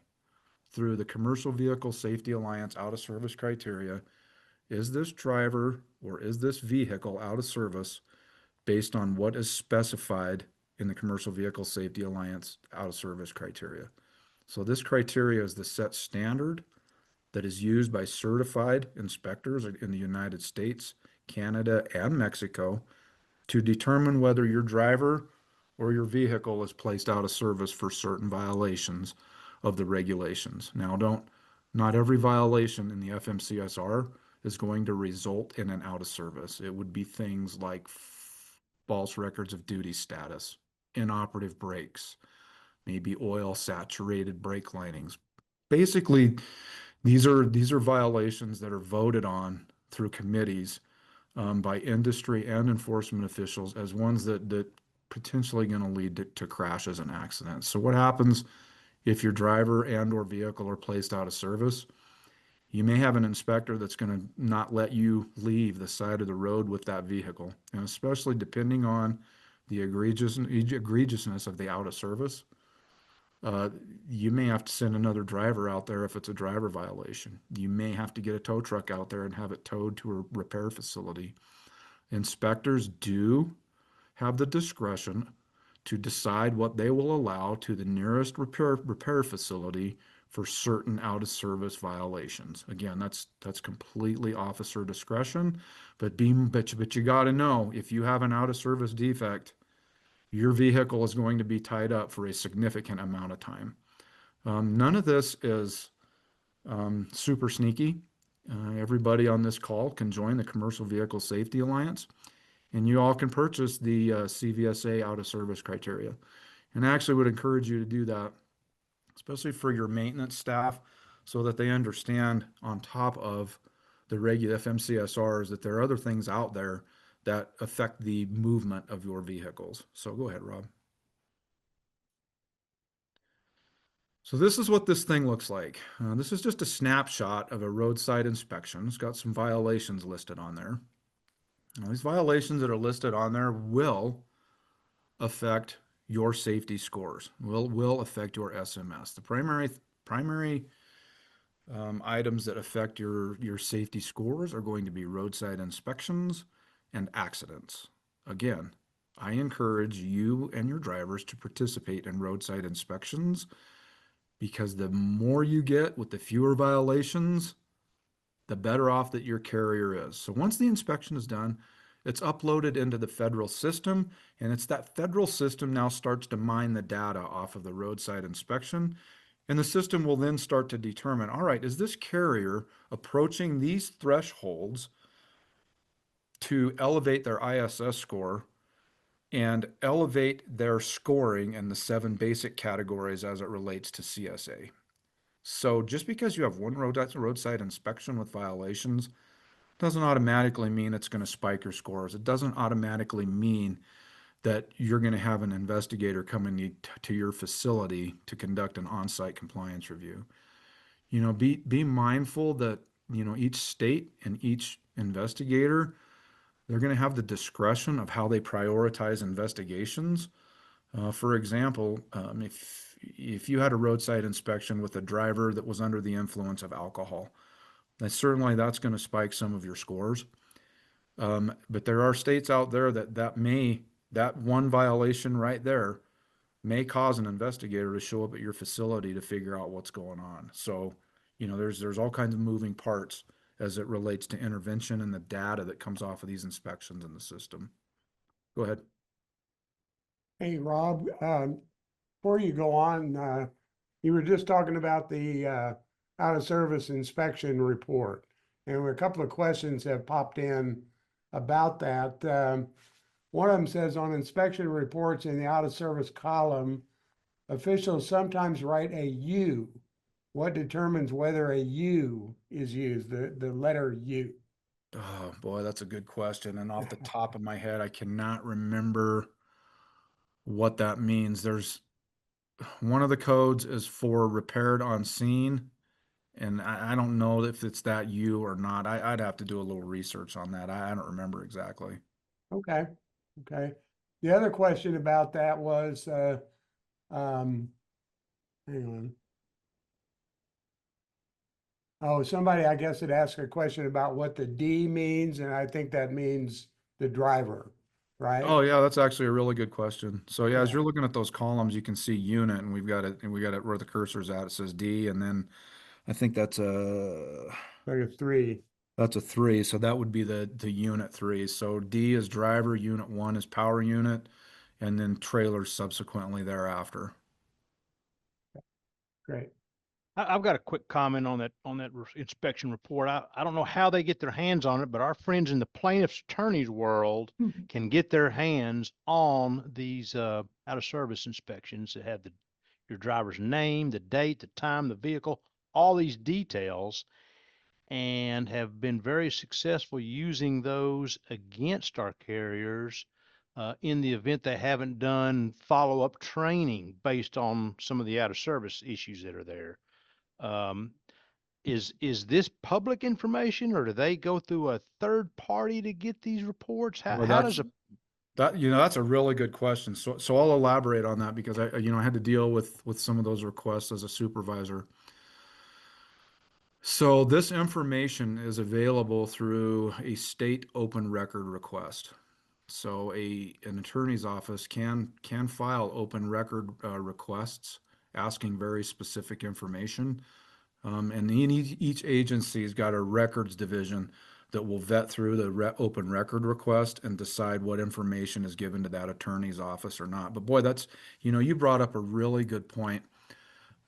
through the Commercial Vehicle Safety Alliance out of service criteria, is this driver or is this vehicle out of service based on what is specified in the Commercial Vehicle Safety Alliance out of service criteria. So this criteria is the set standard that is used by certified inspectors in the United States, Canada, and Mexico to determine whether your driver or your vehicle is placed out of service for certain violations of the regulations. Now, not every violation in the FMCSR is going to result in an out of service. It would be things like false records of duty status, inoperative brakes, maybe oil saturated brake linings. Basically, these are violations that are voted on through committees by industry and enforcement officials as ones that potentially going to lead to crashes and accidents. So what happens if your driver and or vehicle are placed out of service? You may have an inspector that's going to not let you leave the side of the road with that vehicle, and especially depending on the egregiousness of the out of service, you may have to send another driver out there if it's a driver violation. You may have to get a tow truck out there and have it towed to a repair facility. Inspectors do have the discretion to decide what they will allow to the nearest repair facility for certain out of service violations. Again, that's completely officer discretion, but you got to know if you have an out of service defect, your vehicle is going to be tied up for a significant amount of time. None of this is super sneaky. Everybody on this call can join the Commercial Vehicle Safety Alliance, and you all can purchase the CVSA out of service criteria. And I actually would encourage you to do that, especially for your maintenance staff, so that they understand on top of the regular FMCSRs that there are other things out there that affect the movement of your vehicles. So go ahead, Rob. So this is what this thing looks like. This is just a snapshot of a roadside inspection. It's got some violations listed on there. Now, these violations that are listed on there will affect your safety scores, will affect your SMS. The primary items that affect your safety scores are going to be roadside inspections and accidents. Again, I encourage you and your drivers to participate in roadside inspections, because the more you get with the fewer violations, the better off that your carrier is. So once the inspection is done, it's uploaded into the federal system, and it's that federal system now starts to mine the data off of the roadside inspection. And the system will then start to determine, all right, is this carrier approaching these thresholds to elevate their ISS score and elevate their scoring in the 7 basic categories as it relates to CSA. So just because you have one roadside inspection with violations doesn't automatically mean it's going to spike your scores. It doesn't automatically mean that you're going to have an investigator coming to your facility to conduct an on-site compliance review. Be mindful that, each state and each investigator, they're going to have the discretion of how they prioritize investigations. For example, if you had a roadside inspection with a driver that was under the influence of alcohol, that's going to spike some of your scores. But there are states out there that one violation right there may cause an investigator to show up at your facility to figure out what's going on. So, there's all kinds of moving parts as it relates to intervention and the data that comes off of these inspections in the system. Go ahead. Hey, Rob, before you go on, you were just talking about the out of service inspection report. And a couple of questions have popped in about that. One of them says, on inspection reports in the out of service column, officials sometimes write a U. What determines whether a U is used, the letter U? Oh boy, that's a good question. And off the top of my head, I cannot remember what that means. There's one of the codes is for repaired on scene, and I don't know if it's that U or not. I'd have to do a little research on that. I don't remember exactly. Okay. The other question about that was, hang on. Oh, somebody, I guess, had asked a question about what the D means, and I think that means the driver, right? Oh yeah, that's actually a really good question. So yeah, as Yeah, you're looking at those columns, you can see unit, and we got it where the cursor's at. It says D, and then I think like a three. that's a three. So that would be the unit three. So D is driver, unit one is power unit, and then trailers subsequently thereafter. Great. I've got a quick comment on that inspection report. I don't know how they get their hands on it, but our friends in the plaintiff's attorney's world can get their hands on these out of service inspections that have your driver's name, the date, the time, the vehicle, all these details, and have been very successful using those against our carriers in the event they haven't done follow-up training based on some of the out of service issues that are there. Um, is this public information, or do they go through a third party to get these reports? Well, How does that's a really good question. So I'll elaborate on that because I had to deal with some of those requests as a supervisor. So this information is available through a state open record request. So an attorney's office can file open record requests asking very specific information. And each agency's got a records division that will vet through the open record request and decide what information is given to that attorney's office or not. But boy, you brought up a really good point.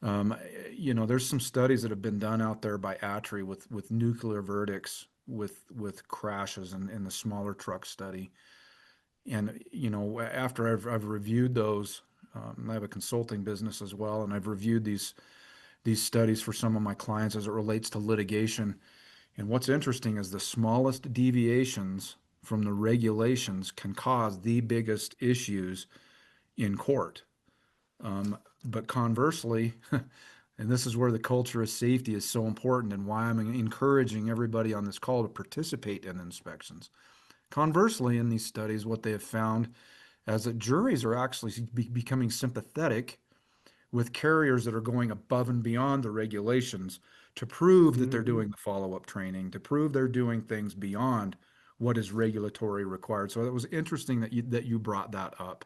Um, there's some studies that have been done out there by ATRI with nuclear verdicts with crashes in the smaller truck study. And after I've reviewed those, I have a consulting business as well, and I've reviewed these studies for some of my clients as it relates to litigation. And what's interesting is the smallest deviations from the regulations can cause the biggest issues in court. But conversely, and this is where the culture of safety is so important and why I'm encouraging everybody on this call to participate in inspections. Conversely, in these studies, what they have found is that juries are actually becoming sympathetic with carriers that are going above and beyond the regulations to prove that they're Mhm. doing the follow-up training, to prove they're doing things beyond what is regulatory required. So it was interesting that you brought that up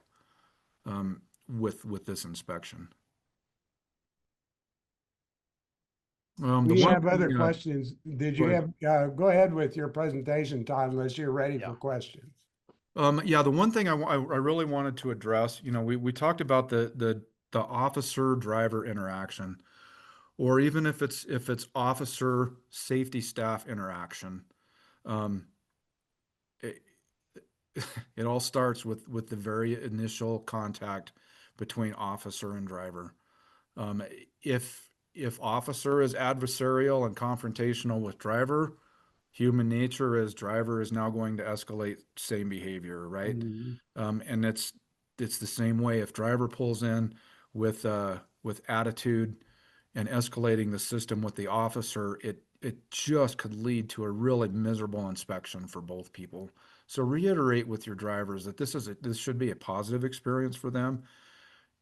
with this inspection. The We one have other thing, questions. Did go you ahead. have, go ahead with your presentation, Todd, unless you're ready yeah? for questions. Yeah, the one thing I really wanted to address, we talked about the officer driver interaction, or even if it's officer safety staff interaction. Um, it, it all starts with the very initial contact between officer and driver. Um, if officer is adversarial and confrontational with driver, human nature is driver is now going to escalate same behavior, right? Mhm. And it's the same way if driver pulls in with attitude and escalating the system with the officer, it just could lead to a really miserable inspection for both people. So reiterate with your drivers that this should be a positive experience for them,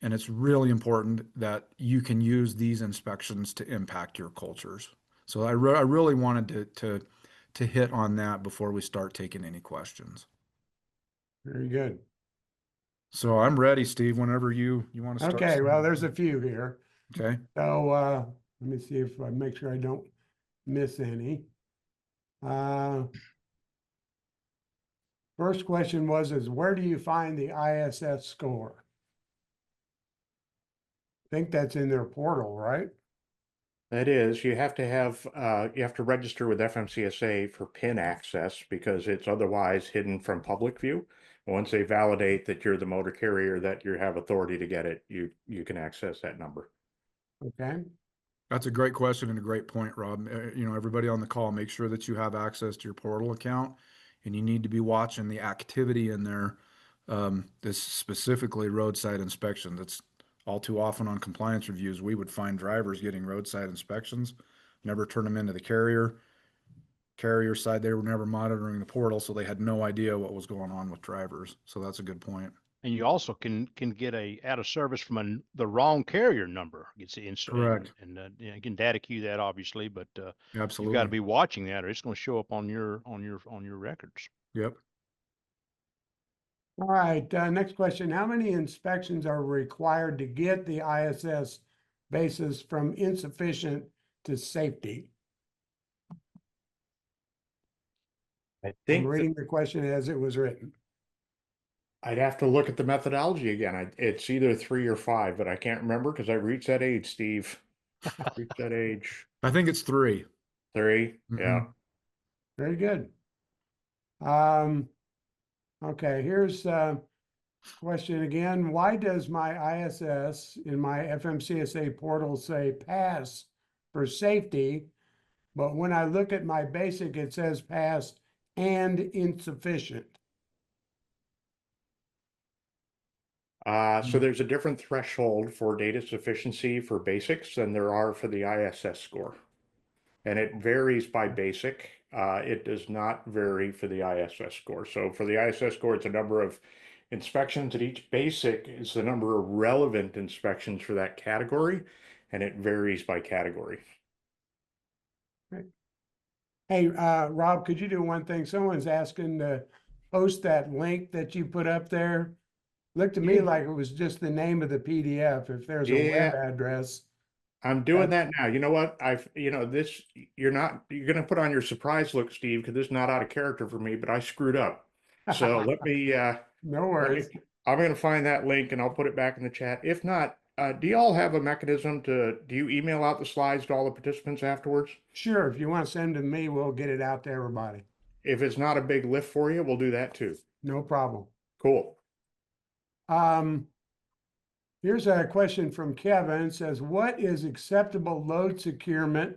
and it's really important that you can use these inspections to impact your cultures. So I really wanted to hit on that before we start taking any questions. Very good. So I'm ready, Steve, whenever you want to start. Okay, well, there's a few here. Okay. So let me see if I make sure I don't miss any. Uh, First question is where do you find the ISS score? I think that's in their portal, right? That is, you have to register with FMCSA for PIN access because it's otherwise hidden from public view. Once they validate that you're the motor carrier, that you have authority to get it, you can access that number. Okay. That's a great question and a great point, Rob. Everybody on the call, make sure that you have access to your portal account, and you need to be watching the activity in there. This specifically roadside inspections. It's all too often on compliance reviews, we would find drivers getting roadside inspections, never turn them into the carrier side. They were never monitoring the portal, so they had no idea what was going on with drivers. So that's a good point. And you also can get a out of service from the wrong carrier number gets Correct. and you can data queue that obviously, but you've got to Absolutely. be watching that or it's going to show up on your records. Yep. All right, next question. How many inspections are required to get the ISS basis from insufficient to safety? I I'm think that reading the question as it was written. I'd have to look at the methodology again. It's either 3 or 5, but I can't remember because I reached that age, Steve. Reached that age. I think it's 3. 3, yeah. Mhm. Very good. Okay, here's a question again. Why does my ISS in my FMCSA portal say pass for safety, but when I look at my basic, it says pass and insufficient? So there's a different threshold for data sufficiency for basics than there are for the ISS score. And it varies by basic. It does not vary for the ISS score. So for the ISS score, it's a number of inspections, and each basic is the number of relevant inspections for that category, and it varies by category. Hey, Rob, could you do one thing? Someone's asking to post that link that you put up there. Looked to me Yeah. like it was just the name of the PDF. If there's a web Yeah, address. I'm doing that now. You know what? This, you're going to put on your surprise look, Steve, because this is not out of character for me, but I screwed up. So No let me, worries. I'm going to find that link and I'll put it back in the chat. If not, do y'all have a mechanism do you email out the slides to all the participants afterwards? Sure, if you want to send to me, we'll get it out to everybody. If it's not a big lift for you, we'll do that too. No problem. Cool. Here's a question from Kevin. It says, what is acceptable load securement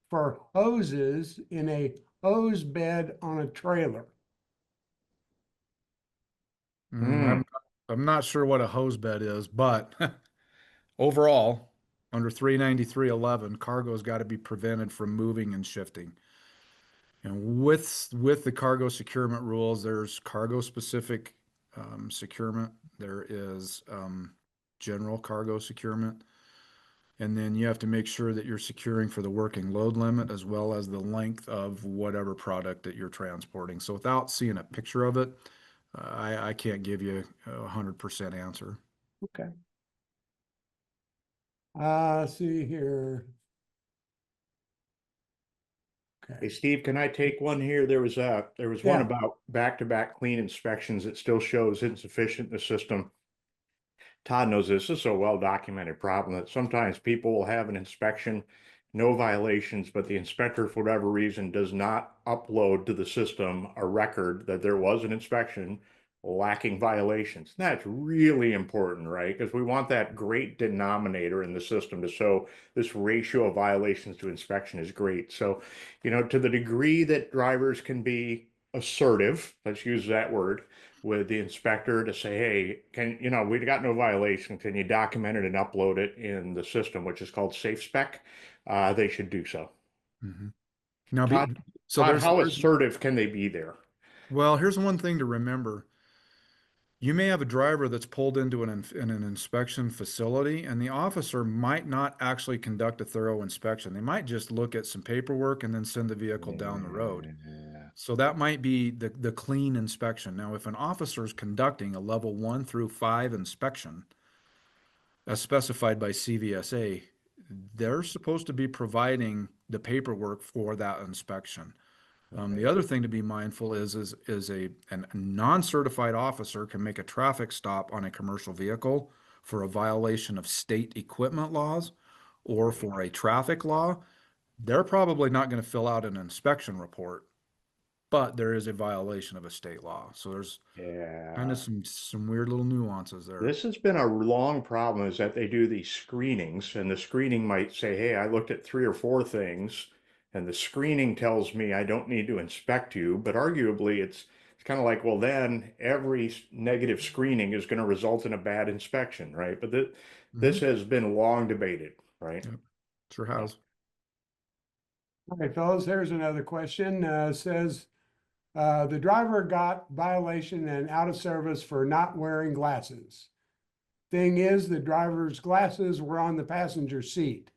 for hoses in a hose bed on a trailer? Hmm. I'm not sure what a hose bed is, but overall, under 393.11, cargo's got to be prevented from moving and shifting. And with the cargo securement rules, there's cargo specific securement. There is general cargo securement. And then you have to make sure that you're securing for the working load limit as well as the length of whatever product that you're transporting. So without seeing a picture of it, I can't give you a 100% answer. Okay. See here. Hey, Okay. Steve, can I take one here? There was one Yeah. about back-to-back clean inspections that still shows insufficient in the system. Todd knows this is a well-documented problem that sometimes people will have an inspection, no violations, but the inspector, for whatever reason, does not upload to the system a record that there was an inspection lacking violations. That's really important, right? Because we want that great denominator in the system to show this ratio of violations to inspection is great. So, to the degree that drivers can be assertive, let's use that word, with the inspector to say, hey, we got no violation. Can you document it and upload it in the system, which is called SafeSpec? They should do so. Mhm. Now, Todd, so how assertive can they be there? well, here's one thing to remember. You may have a driver that's pulled into in an inspection facility, and the officer might not actually conduct a thorough inspection. They might just look at some paperwork and then send the vehicle down the road. So that might be the clean inspection. Now, if an officer is conducting a level 1 through 5 inspection, as specified by CVSA, they're supposed to be providing the paperwork for that inspection. The other thing to be mindful is a non-certified officer can make a traffic stop on a commercial vehicle for a violation of state equipment laws or for a traffic law. They're probably not going to fill out an inspection report, but there is a violation of a state law. So there's kind of Yeah. some weird little nuances there. This has been a long problem is that they do these screenings and the screening might say, hey, I looked at 3 or 4 things and the screening tells me I don't need to inspect you. But arguably it's kind of like, well, then every negative screening is going to result in a bad inspection, right? But this has been long debated, right? Yep, sure has. All right, fellas, here's another question. Says, The driver got violation and out of service for not wearing glasses. Thing is, the driver's glasses were on the passenger seat.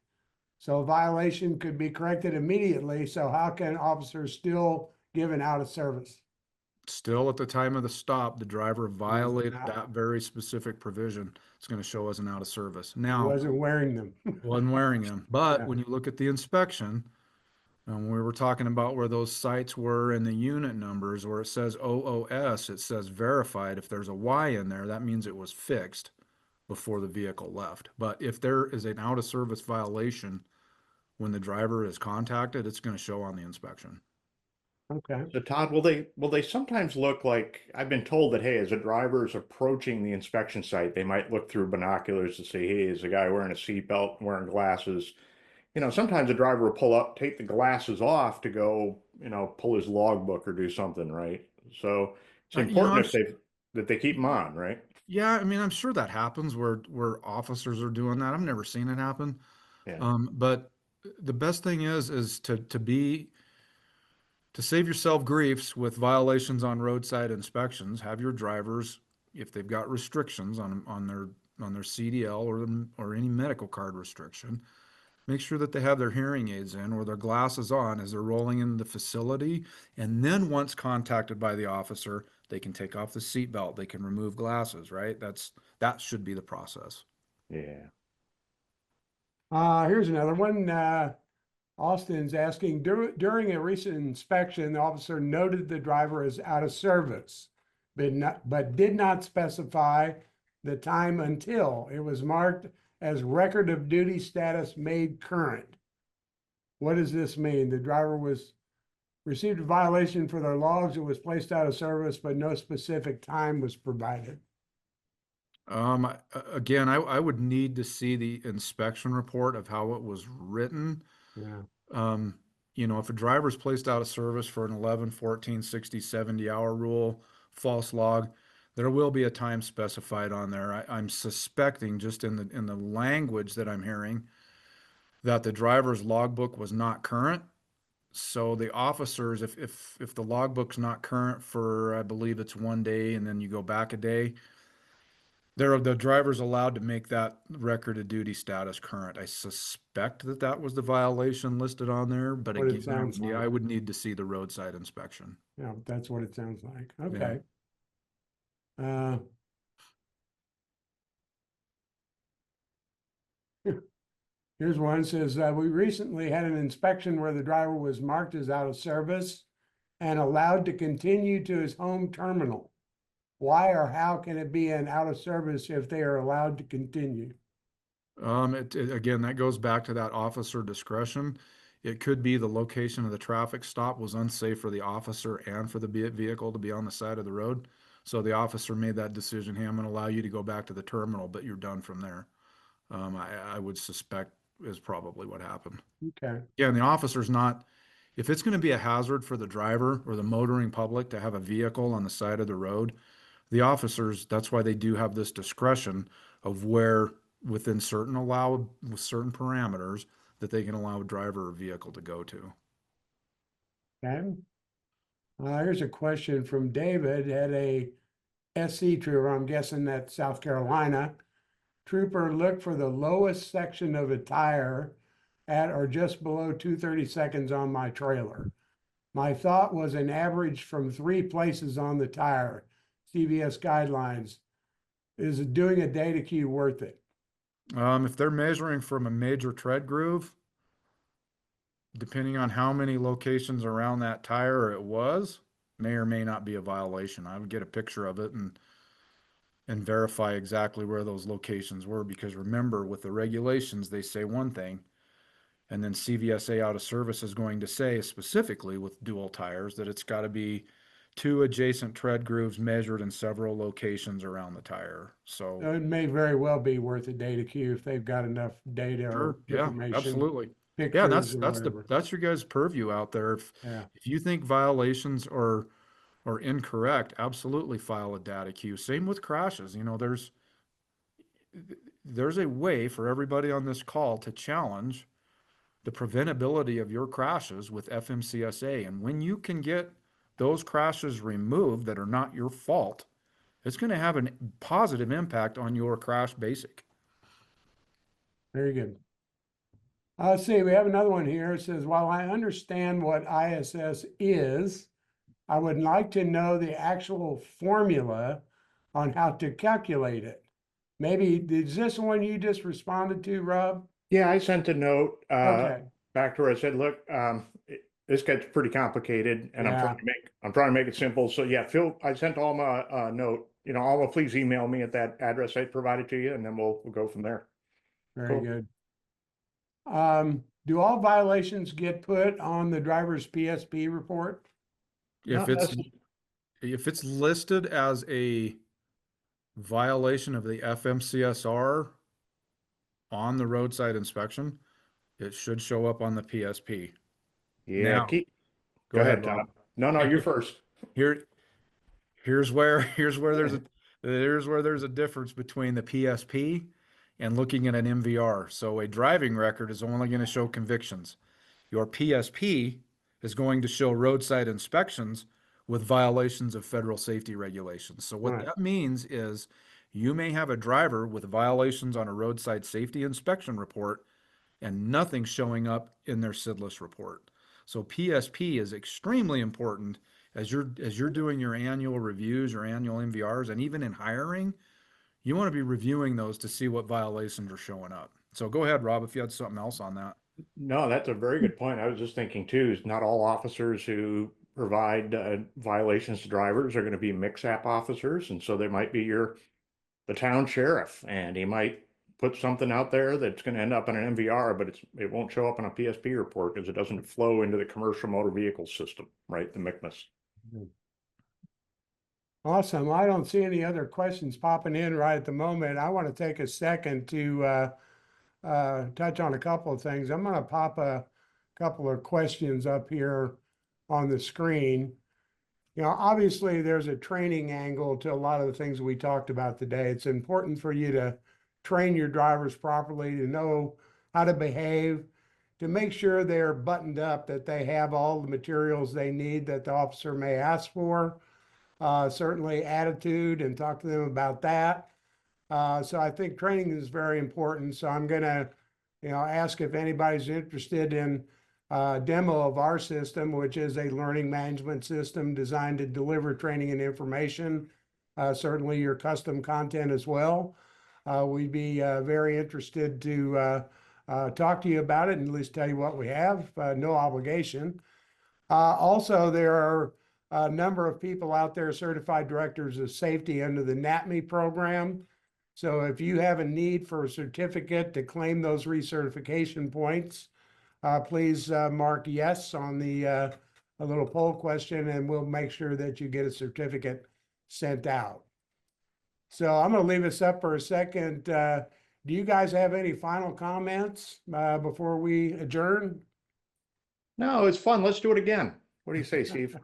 So a violation could be corrected immediately. So how can officers still give an out of service? Still, at the time of the stop, the driver violated not- that very specific provision. It's going to show as an out of service. He Now, wasn't wearing them. wasn't wearing them, but Yeah. when you look at the inspection, and we were talking about where those sites were and the unit numbers, where it says OOS, it says verified. If there's a Y in there, that means it was fixed before the vehicle left. But if there is an out of service violation when the driver is contacted, it's going to show on the inspection. Okay. So Todd, will they sometimes look like, I've been told that, hey, as a driver is approaching the inspection site, they might look through binoculars to say, hey, is a guy wearing a seatbelt, wearing glasses? You know, sometimes a driver will pull up, take the glasses off to go, you know, pull his logbook or do something, right? So it's You know, important that they keep them on, right? yeah, I mean, I'm sure that happens where officers are doing that. I've never seen it happen. Yeah. But the best thing is to save yourself griefs with violations on roadside inspections, have your drivers, if they've got restrictions on their CDL or any medical card restriction, make sure that they have their hearing aids in or their glasses on as they're rolling in the facility. And then once contacted by the officer, they can take off the seatbelt, they can remove glasses, right? That should be the process. Yeah. Here's another one. Austin's asking, during a recent inspection, the officer noted the driver is out of service, but did not specify the time until it was marked as record of duty status made current. What does this mean? The driver received a violation for their logs and was placed out of service, but no specific time was provided. Again, I would need to see the inspection report of how it was written. Yeah. You know, if a driver's placed out of service for an 11, 14, 60, 70 hour rule, false log, there will be a time specified on there. I'm suspecting just in the language that I'm hearing that the driver's logbook was not current. So the officers, if the logbook's not current for, I believe it's 1 day and then you go back a day, the driver's allowed to make that record of duty status current. I suspect that that was the violation listed on there, but What it again, sounds like. I would need to see the roadside inspection. Yeah, that's what it sounds like. Yeah. Okay. Here's one says, we recently had an inspection where the driver was marked as out of service and allowed to continue to his home terminal. Why or how can it be an out of service if they are allowed to continue? Again, that goes back to that officer discretion. It could be the location of the traffic stop was unsafe for the officer and for the vehicle to be on the side of the road. So the officer made that decision, hey, I'm going to allow you to go back to the terminal, but you're done from there. I would suspect is probably what happened. Okay. Yeah, and the officer's not, if it's going to be a hazard for the driver or the motoring public to have a vehicle on the side of the road, the officers, that's why they do have this discretion of where within with certain parameters that they can allow a driver or vehicle to go to. Okay. Here's a question from David at a SC trooper. I'm guessing that's South Carolina. Trooper looked for the lowest section of a tire at or just below 2/32 on my trailer. My thought was an average from 3 places on the tire. CVS guidelines. Is doing a data queue worth it? If they're measuring from a major tread groove, depending on how many locations around that tire it was, may or may not be a violation. I would get a picture of it and verify exactly where those locations were, because remember, with the regulations, they say one thing, and then CVSA out of service is going to say specifically with dual tires that it's got to be 2 adjacent tread grooves measured in several locations around the tire. So It may very well be worth a data queue if they've got enough data sure, or yeah, information, absolutely. Yeah, pictures or whatever. that's your guys' purview out there. Yeah. If you think violations are incorrect, absolutely file a data queue. Same with crashes. You know, there's a way for everybody on this call to challenge the preventability of your crashes with FMCSA. And when you can get those crashes removed that are not your fault, it's going to have a positive impact on your crash basic. Very good. Let's see, we have another one here. It says, while I understand what ISS is, I would like to know the actual formula on how to calculate it. Maybe, is this one you just responded to, Rob? Yeah, I sent a note Okay, back to her. I said, look, this gets pretty complicated and I'm yeah, trying to make it simple. So yeah, Phil, I sent Alma a note, Alma, please email me at that address I provided to you and then we'll go from there. very Cool. good. Do all violations get put on the driver's PSP report? If Not it's necess- if it's listed as a violation of the FMCSR on the roadside inspection, it should show up on the PSP. Yeah, Now, go go ahead, ahead, Rob. Tom. No, you're first. Here, here's where there's a difference between the PSP and looking at an MVR. So a driving record is only going to show convictions. Your PSP is going to show roadside inspections with violations of federal safety regulations. So what Right. that means is you may have a driver with violations on a roadside safety inspection report and nothing showing up in their SIDLIS report. So PSP is extremely important as you're doing your annual reviews, your annual MVRs, and even in hiring, you want to be reviewing those to see what violations are showing up. So go ahead, Rob, if you had something else on that. No, that's a very good point. I was just thinking too, is not all officers who provide violations to drivers are going to be mix-app officers. And so there might be the town sheriff and he might put something out there that's going to end up in an MVR, but it won't show up on a PSP report because it doesn't flow into the commercial motor vehicle system, right? The MCMS. Awesome. I don't see any other questions popping in right at the moment. I want to take a second to touch on a couple of things. I'm going to pop a couple of questions up here on the screen. Obviously there's a training angle to a lot of the things we talked about today. It's important for you to train your drivers properly, to know how to behave, to make sure they're buttoned up, that they have all the materials they need that the officer may ask for. Certainly attitude, and talk to them about that. So I think training is very important. So I'm gonna, ask if anybody's interested in a demo of our system, which is a learning management system designed to deliver training and information. Certainly your custom content as well. We'd be very interested to talk to you about it and at least tell you what we have. No obligation. Also, there are a number of people out there, certified directors of safety under the NATME program. So if you have a need for a certificate to claim those recertification points, please mark yes on the a little poll question, and we'll make sure that you get a certificate sent out. So I'm going to leave this up for a second. Do you guys have any final comments before we adjourn? No, it's fun. Let's do it again. What do you say, Steve?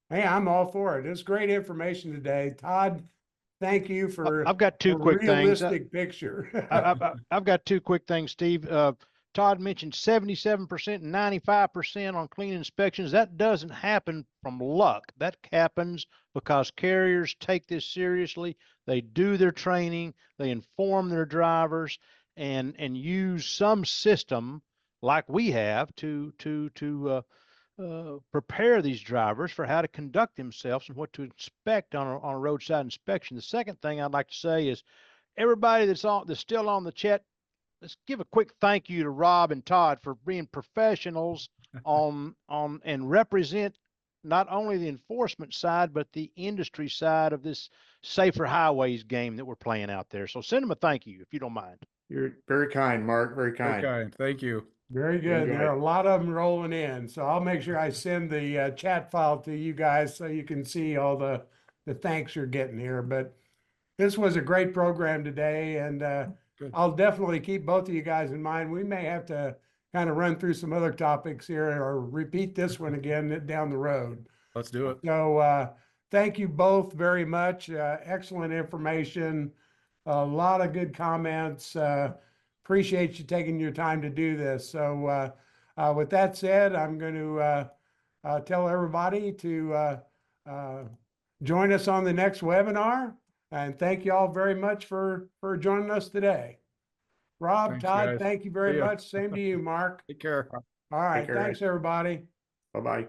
Hey, I'm all for it. It's great information today. Todd, thank you for I've got two a quick things. realistic picture. I've got two quick things, Steve. Todd mentioned 77% and 95% on clean inspections. That doesn't happen from luck. That happens because carriers take this seriously. They do their training, they inform their drivers, and use some system like we have to prepare these drivers for how to conduct themselves and what to expect on a roadside inspection. The second thing I'd like to say is everybody that's still on the chat, let's give a quick thank you to Rob and Todd for being professionals on and represent not only the enforcement side, but the industry side of this safer highways game that we're playing out there. So send them a thank you if you don't mind. You're very kind, Mark. Very kind. Okay, thank you. Very good. Enjoy. There are a lot of them rolling in. So I'll make sure I send the chat file to you guys so you can see all the thanks you're getting here. But this was a great program today, and Good. I'll definitely keep both of you guys in mind. We may have to kind of run through some other topics here or repeat this one again down the road. Let's do it. So thank you both very much. Excellent information, a lot of good comments. Appreciate you taking your time to do this. So with that said, I'm going to tell everybody to join us on the next webinar. And thank you all very much for joining us today. Rob, Thanks, Todd, guys. thank you very See ya. much. Same to you, Mark. Take care. All right. care, Thanks, guys. everybody. Bye-bye.